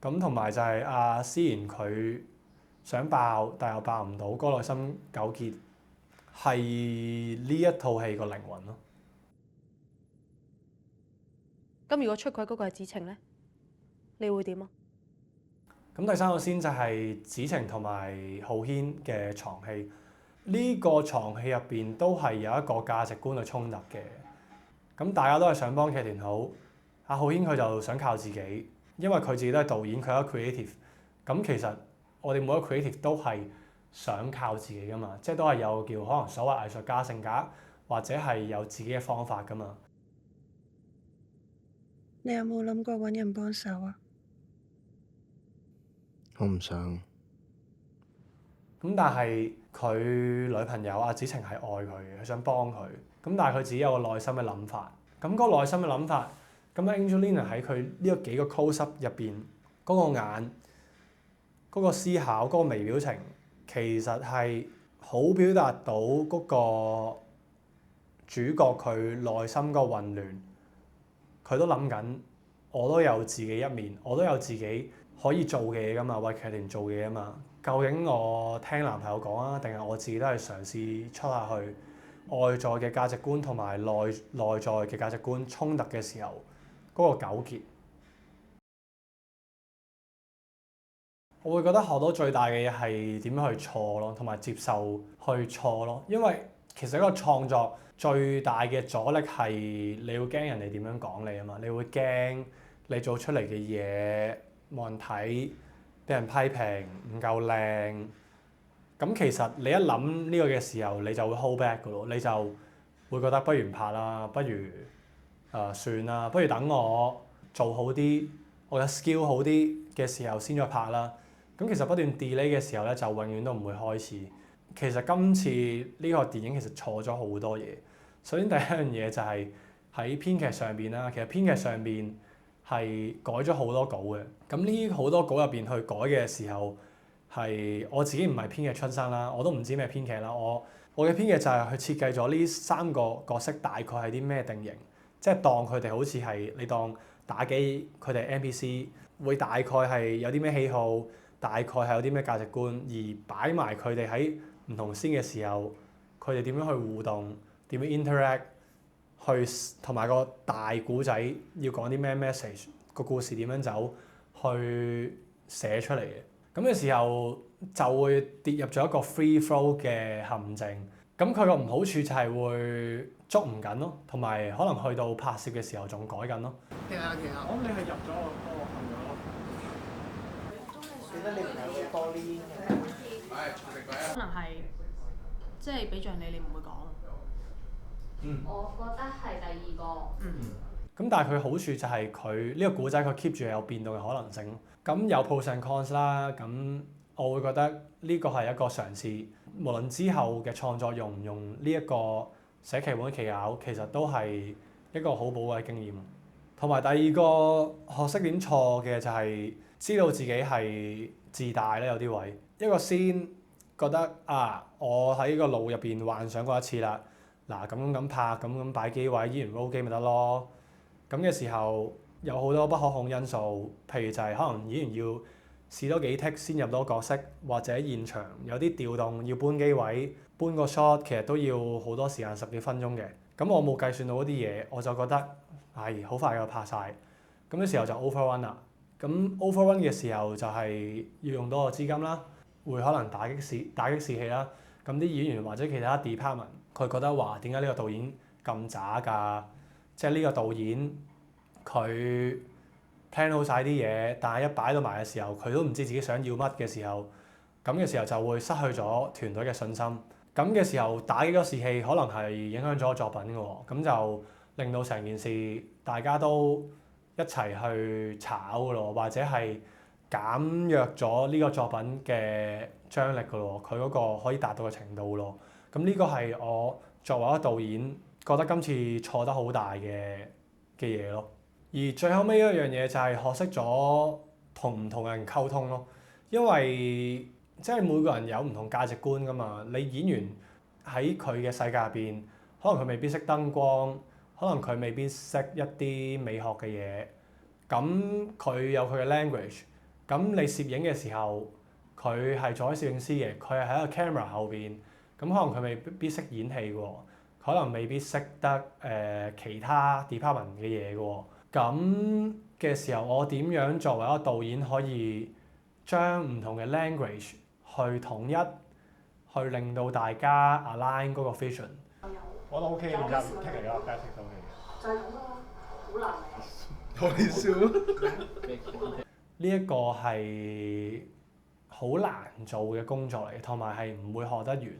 咁同埋就係阿思妍佢想爆，但又爆唔到，嗰個內心糾結係呢一套戲個靈魂咯。咁如果出軌嗰個係子晴咧，你會點啊？咁第三個先就係子晴同埋浩軒嘅床戲。呢個床戲入邊都係有一個價值觀嘅衝突嘅。咁大家都係想幫劇團好，阿浩軒佢就想靠自己，因為佢自己都係導演，佢有 creative。咁其實我哋每一個 creative 都係想靠自己噶嘛，即係都係有叫可能所謂藝術家性格，或者係有自己嘅方法噶嘛。你有冇諗過揾人幫手啊？我唔想。咁但係佢女朋友阿子晴係愛佢嘅，佢想幫佢。咁但係佢自己有個內心嘅諗法。咁嗰個內心嘅諗法，咁 Angelina 喺佢呢個幾個 close up 入邊，嗰個眼、嗰個思考、嗰個微表情，其實係好表達到嗰個主角佢內心個混亂。佢都諗緊，我都有自己一面，我都有自己可以做嘅嘢㗎嘛，為劇團做嘅嘢啊嘛。究竟我聽男朋友講啊，定係我自己都係嘗試出下去？外在嘅價值觀同埋內在嘅價值觀衝突嘅時候，嗰個糾結，我會覺得學到最大嘅嘢係點樣去錯咯，同埋接受去錯咯。因為其實一個創作最大嘅阻力係你會驚人哋點樣講你啊嘛，你會驚你做出嚟嘅嘢冇人睇，俾人批評唔夠靚。咁其實你一諗呢個嘅時候，你就會 hold back 噶咯，你就會覺得不如唔拍啦，不如算啦，不如等我做好啲，我嘅 skill 好啲嘅時候先再拍啦。咁其實不斷 delay 嘅時候咧，就永遠都唔會開始。其實今次呢個電影其實錯咗好多嘢。首先第一樣嘢就係喺編劇上邊啦，其實編劇上邊係改咗好多稿嘅。咁呢好多稿入邊去改嘅時候，係我自己唔係編劇出身啦，我都唔知咩編劇啦。我嘅編劇就係去設計咗呢3個角色大概係啲咩定型，即係當佢哋好似係你當打機，佢哋 NPC 會大概係有啲咩喜好，大概係有啲咩價值觀，而擺埋佢哋喺唔同先嘅時候，佢哋點樣去互動，點樣 interact， 去同埋個大故仔要講啲咩 message， 個故事點樣走，去寫出嚟嘅。咁嘅時候就會跌入咗一個 free flow 嘅陷阱。咁佢個唔好處就係會捉唔緊咯，同埋可能去到拍攝嘅時候仲改緊咯。其實，我諗你係入咗個陷阱咯。記得你唔係好多呢？可能係即係俾獎你唔會講。我覺得係第2個。咁但係佢好處就係佢呢個故仔佢 keep 住有變動嘅可能性。咁有 pros and cons 啦，咁我會覺得呢個係一個嘗試，無論之後嘅創作用唔用呢一個寫劇本嘅技巧，其實都係一個好寶貴嘅經驗。同埋第2個學識點錯嘅就係知道自己係自大咧，有啲位一個先覺得我喺個腦入邊幻想過一次啦，嗱咁拍咁擺機位，演員 roll 機咪得咯。咁嘅時候有好多不可控因素，譬如就係可能演員要試多幾 take 先入到角色，或者現場有啲調動要搬機位、搬個 shot， 其實都要好多時間10幾分鐘嘅。咁我冇計算到嗰啲嘢，我就覺得好快就拍晒。咁嘅時候就 overrun 啦。咁 overrun 嘅時候就係要用多個資金啦，會可能打擊士氣啦。咁啲演員或者其他 department 佢覺得話點解呢個導演咁渣㗎？即係呢個導演佢 plan 好晒啲嘢，但係一擺到埋嘅時候，佢都唔知自己想要乜嘅時候，咁嘅時候就會失去咗團隊嘅信心。咁嘅時候打擊咗士氣，可能係影響咗作品嘅喎。咁就令到成件事大家都一齊去炒嘅咯，或者係減弱咗呢個作品嘅張力嘅咯，佢嗰個可以達到嘅程度咯。咁呢個係我作為一個導演覺得今次錯得好大嘅嘢咯。而最後尾一樣嘢就係學識咗同唔同嘅人溝通咯，因為即係每個人有唔同價值觀㗎嘛。你演員喺佢嘅世界入邊，可能佢未必識燈光，可能佢未必識一啲美學嘅嘢，咁佢有佢嘅 language。咁你攝影嘅時候，佢係做緊攝影師嘅，佢係喺個 camera 後邊，咁可能佢未必識演戲喎，可能未必識得其他 department 嘅嘢嘅喎。咁嘅時候，我點樣作為一個導演可以將唔同嘅 language 去統一，去令到大家 align 嗰個 vision？我覺得 OK，你入 take 嚟㗎 bad take 都 OK。就係咁啦，好難。我哋笑。呢一個係好難做嘅工作嚟，同埋係唔會學得完，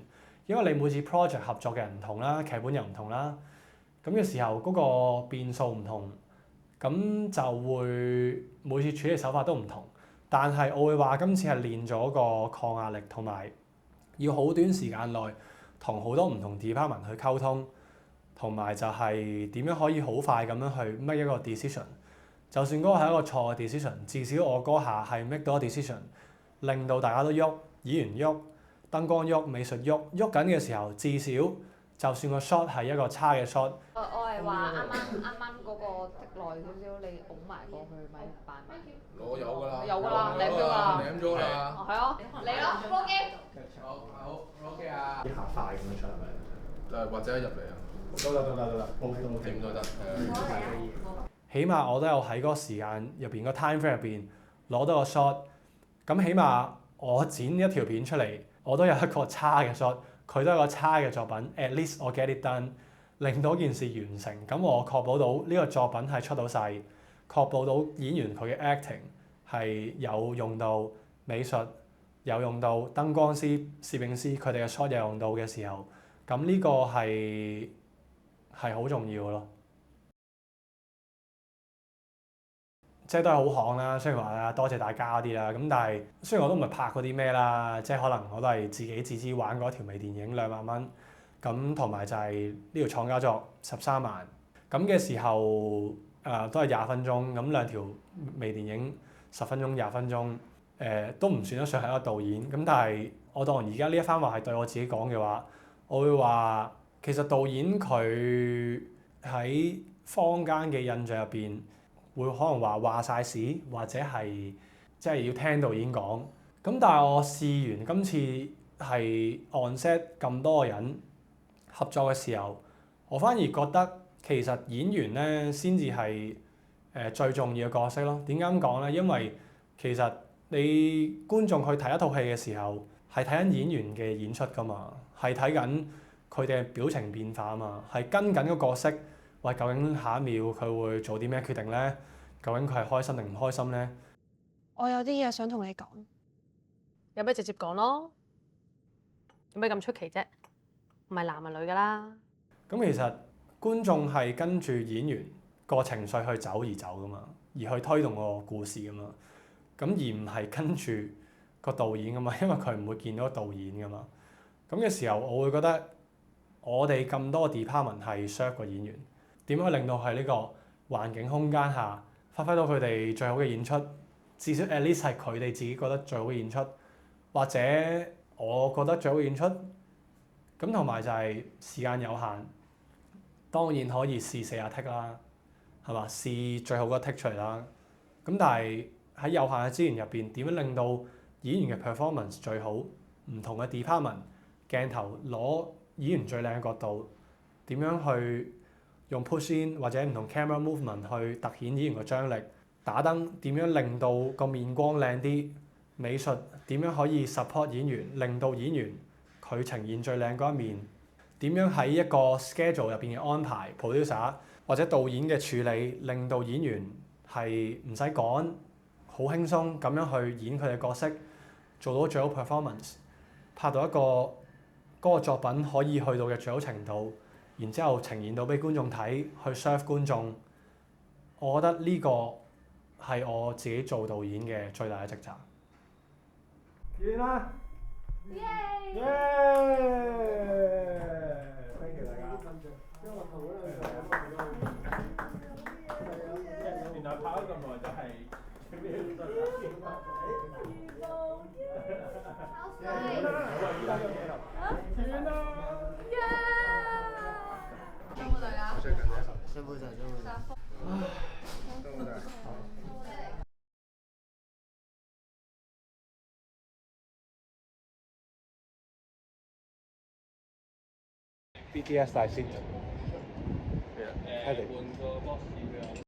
因為你每次 project 合作嘅人唔同啦，劇本又唔同啦，咁嘅時候嗰個變數唔同，咁就會每次處理手法都唔同。但係我會話今次係練咗個抗壓力，同埋要好短時間內同好多唔同 department 去溝通，同埋就係點樣可以好快咁樣去 make 一個 decision。就算嗰個係一個錯嘅 decision， 至少我嗰下係 make 到一個 decision， 令到大家都喐，演員喐，燈光喐，美術喐，喐緊嘅時候，至少就算個 shot 係一個差嘅 shot。我係話啱嗰個滴耐少少，你拱埋過去咪扮埋。我有㗎啦。有㗎啦，舐咗啦。舐咗啦。係啊，嚟咯，波機。好 OK 啊。一下快咁樣出係咪？或者入嚟啊。得 ，OK 都 OK。點都得。起碼我都有喺嗰個時間入邊個 time frame 入邊攞到個 shot，咁起碼我剪一條片出嚟，我都有一個差嘅 shot，佢都有個差嘅作品 ，at least 我 get it done，令到件事完成，咁我確保到呢個作品係出到世，確保到演員佢嘅 acting 係有用到美術，有用到燈光師、攝影師佢哋嘅 shot 有用到嘅時候，咁呢個係好重要咯。即係都係好行啦，雖然話啊多謝大家嗰啲啦，咁但係雖然我都唔係拍嗰啲咩啦，即係可能我都係自己自資玩過一條微電影2萬蚊，咁同埋就係呢條廠家作13萬，咁嘅時候都係20分鐘，咁2條微電影10分鐘、20分鐘，都唔算得上係一個導演。咁但係我當而家呢一番話係對我自己講嘅話，我會話其實導演佢喺坊間嘅印象入邊，會可能話晒事，或者係即係要聽導演講。咁但係我試完今次係 on set 咁多個人合作嘅時候，我反而覺得其實演員咧先至係最重要嘅角色咯。點解咁講咧？因為其實你觀眾去睇一套戲嘅時候，係睇緊演員嘅演出㗎嘛，係睇緊佢哋嘅表情變化啊嘛，係跟緊個角色。喂，究竟下一秒佢會做啲咩決定咧？究竟佢係開心定唔開心咧？我有啲嘢想同你講。有咩直接講咯？有咩咁出奇啫？唔係男係女㗎啦。咁其實觀眾係跟住演員個情緒去走而走㗎嘛，而去推動個故事㗎嘛。咁而唔係跟住個導演㗎嘛，因為佢唔會見到導演㗎嘛。咁嘅時候，我會覺得我哋咁多個 department 係 serve 個演員，點樣令到喺呢個環境空間下發揮到佢哋最好嘅演出？至少 at least 係佢哋自己覺得最好嘅演出，或者我覺得最好嘅演出。咁同埋就係時間有限，當然可以試40 take 啦，係嘛？試最好嗰 take 出嚟啦。咁但係喺有限嘅資源入邊，點樣令到演員嘅 performance 最好？唔同嘅 department 鏡頭攞演員最靚嘅角度，點樣去用 push in 或者唔同 camera movement 去突顯演員嘅張力？打燈點樣令到個面光靚啲？美術點樣可以 support 演員，令到演員佢呈現最靚嗰一面？點樣喺一個 schedule 入邊嘅安排 producer 或者導演嘅處理，令到演員係唔使趕，好輕鬆咁樣去演佢嘅角色，做到最好 performance， 拍到一個嗰個作品可以去到嘅最好程度，然之後呈現到俾觀眾睇，去 serve 觀眾。我覺得呢個係我自己做導演嘅最大嘅職責。完啦！耶！Thank you 大家。原來拍咗咁耐都係辛苦大家。辛苦晒，辛苦晒。辛苦晒。BTS 大師，換